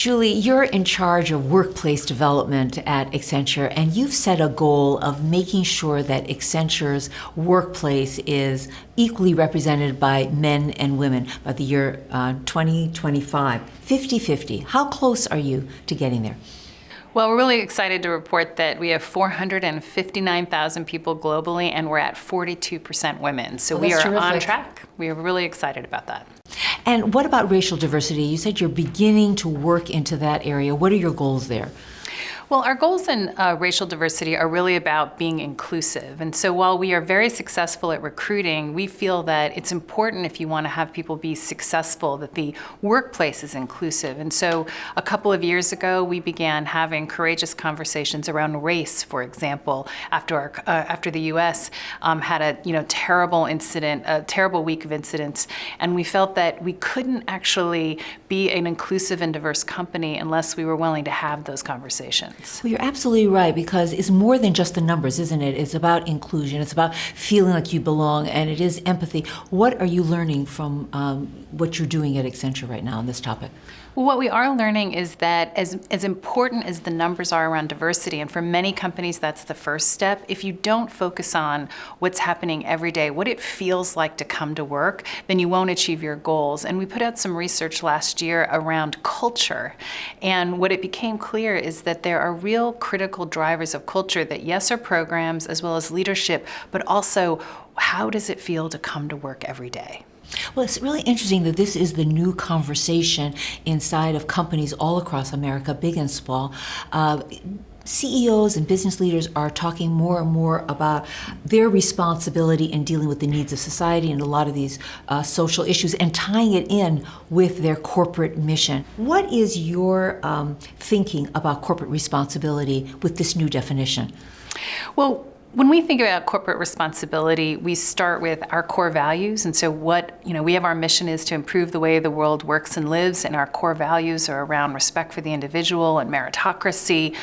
Julie, you're in charge of workplace development at Accenture, and you've set a goal of making sure that Accenture's workplace is equally represented by men and women by the year 2025, 50-50. How close are you to getting there? Well, we're really excited to report that we have 459,000 people globally, and we're at 42% women. So we are terrific. On track. We are really excited about that. And what about racial diversity? You said you're beginning to work into that area. What are your goals there? Well, our goals in racial diversity are really about being inclusive. And so while we are very successful at recruiting, we feel that it's important, if you want to have people be successful, that the workplace is inclusive. And so a couple of years ago, we began having courageous conversations around race, for example, after the U.S. Had a terrible incident, a terrible week of incidents. And we felt that we couldn't actually be an inclusive and diverse company unless we were willing to have those conversations. Well, you're absolutely right, because it's more than just the numbers, isn't it? It's about inclusion. It's about feeling like you belong, and it is empathy. What are you learning from what you're doing at Accenture right now on this topic? Well, what we are learning is that as important as the numbers are around diversity, and for many companies that's the first step, if you don't focus on what's happening every day, what it feels like to come to work, then you won't achieve your goals. And we put out some research last year around culture. And what it became clear is that there are real critical drivers of culture that, yes, are programs as well as leadership, but also how does it feel to come to work every day? Well, it's really interesting that this is the new conversation inside of companies all across America, big and small. CEOs and business leaders are talking more and more about their responsibility in dealing with the needs of society and a lot of these social issues and tying it in with their corporate mission. What is your thinking about corporate responsibility with this new definition? Well, when we think about corporate responsibility, we start with our core values. And so we have our mission is to improve the way the world works and lives, and our core values are around respect for the individual and meritocracy.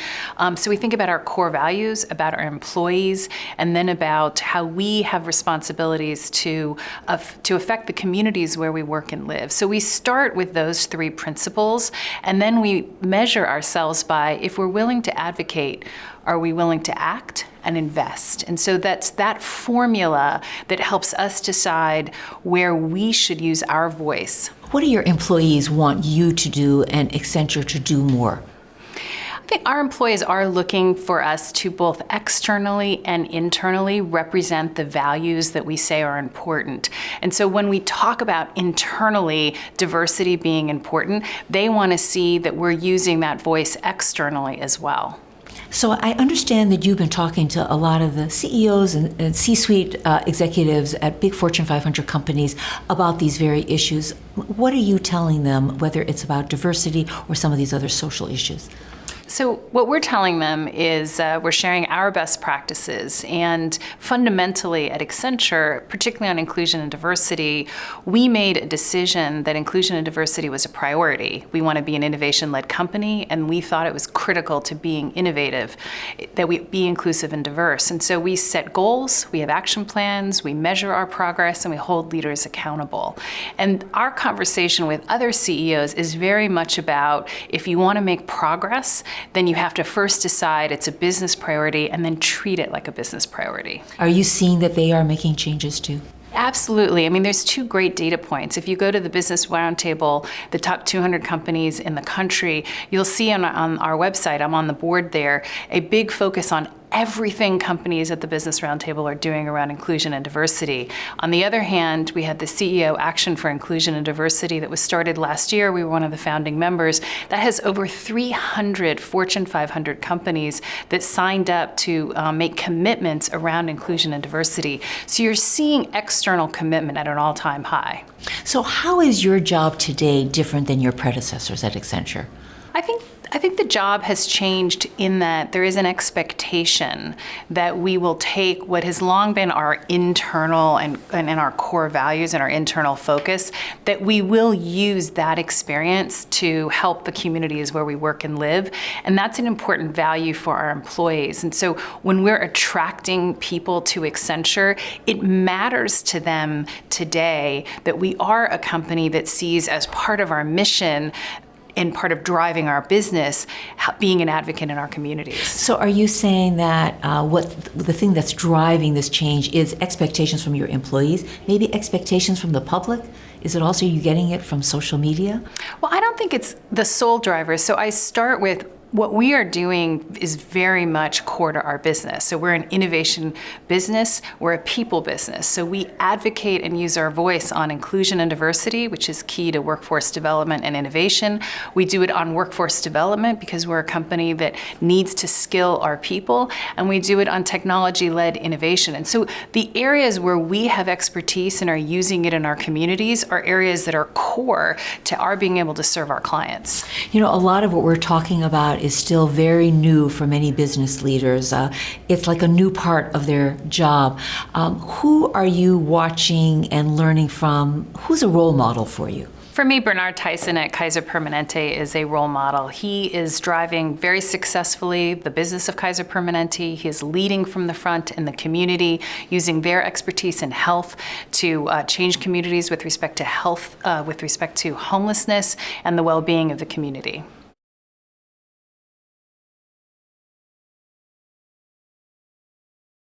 So we think about our core values, about our employees, and then about how we have responsibilities to affect the communities where we work and live. So we start with those three principles, and then we measure ourselves by, if we're willing to advocate, are we willing to act and invest? And so that's that formula that helps us decide where we should use our voice. What do your employees want you to do and Accenture to do more? I think our employees are looking for us to both externally and internally represent the values that we say are important. And so when we talk about internally diversity being important, they want to see that we're using that voice externally as well. So I understand that you've been talking to a lot of the CEOs and C-suite executives at big Fortune 500 companies about these very issues. What are you telling them, whether it's about diversity or some of these other social issues? So what we're telling them is we're sharing our best practices, and fundamentally at Accenture, particularly on inclusion and diversity, we made a decision that inclusion and diversity was a priority. We want to be an innovation-led company, and we thought it was critical to being innovative, that we be inclusive and diverse. And so we set goals, we have action plans, we measure our progress, and we hold leaders accountable. And our conversation with other CEOs is very much about, if you want to make progress, then you have to first decide it's a business priority and then treat it like a business priority. Are you seeing that they are making changes too? Absolutely. I mean, there's two great data points. If you go to the Business Roundtable, the top 200 companies in the country, you'll see on our website, I'm on the board there, a big focus on everything companies at the Business Roundtable are doing around inclusion and diversity. On the other hand, we had the CEO Action for Inclusion and Diversity that was started last year. We were one of the founding members. That has over 300 Fortune 500 companies that signed up to make commitments around inclusion and diversity. So you're seeing external commitment at an all-time high. So how is your job today different than your predecessors at Accenture? I think the job has changed in that there is an expectation that we will take what has long been our internal and our core values and our internal focus, that we will use that experience to help the communities where we work and live. And that's an important value for our employees. And so when we're attracting people to Accenture, it matters to them today that we are a company that sees as part of our mission and part of driving our business, being an advocate in our communities. So are you saying that what the thing that's driving this change is expectations from your employees, maybe expectations from the public? Is it also you getting it from social media? Well, I don't think it's the sole driver. So I start with what we are doing is very much core to our business. So we're an innovation business, we're a people business. So we advocate and use our voice on inclusion and diversity, which is key to workforce development and innovation. We do it on workforce development because we're a company that needs to skill our people, and we do it on technology-led innovation. And so the areas where we have expertise and are using it in our communities are areas that are core to our being able to serve our clients. You know, a lot of what we're talking about is still very new for many business leaders. It's like a new part of their job. Who are you watching and learning from? Who's a role model for you? For me, Bernard Tyson at Kaiser Permanente is a role model. He is driving very successfully the business of Kaiser Permanente. He is leading from the front in the community, using their expertise in health to change communities with respect to health, with respect to homelessness and the well-being of the community.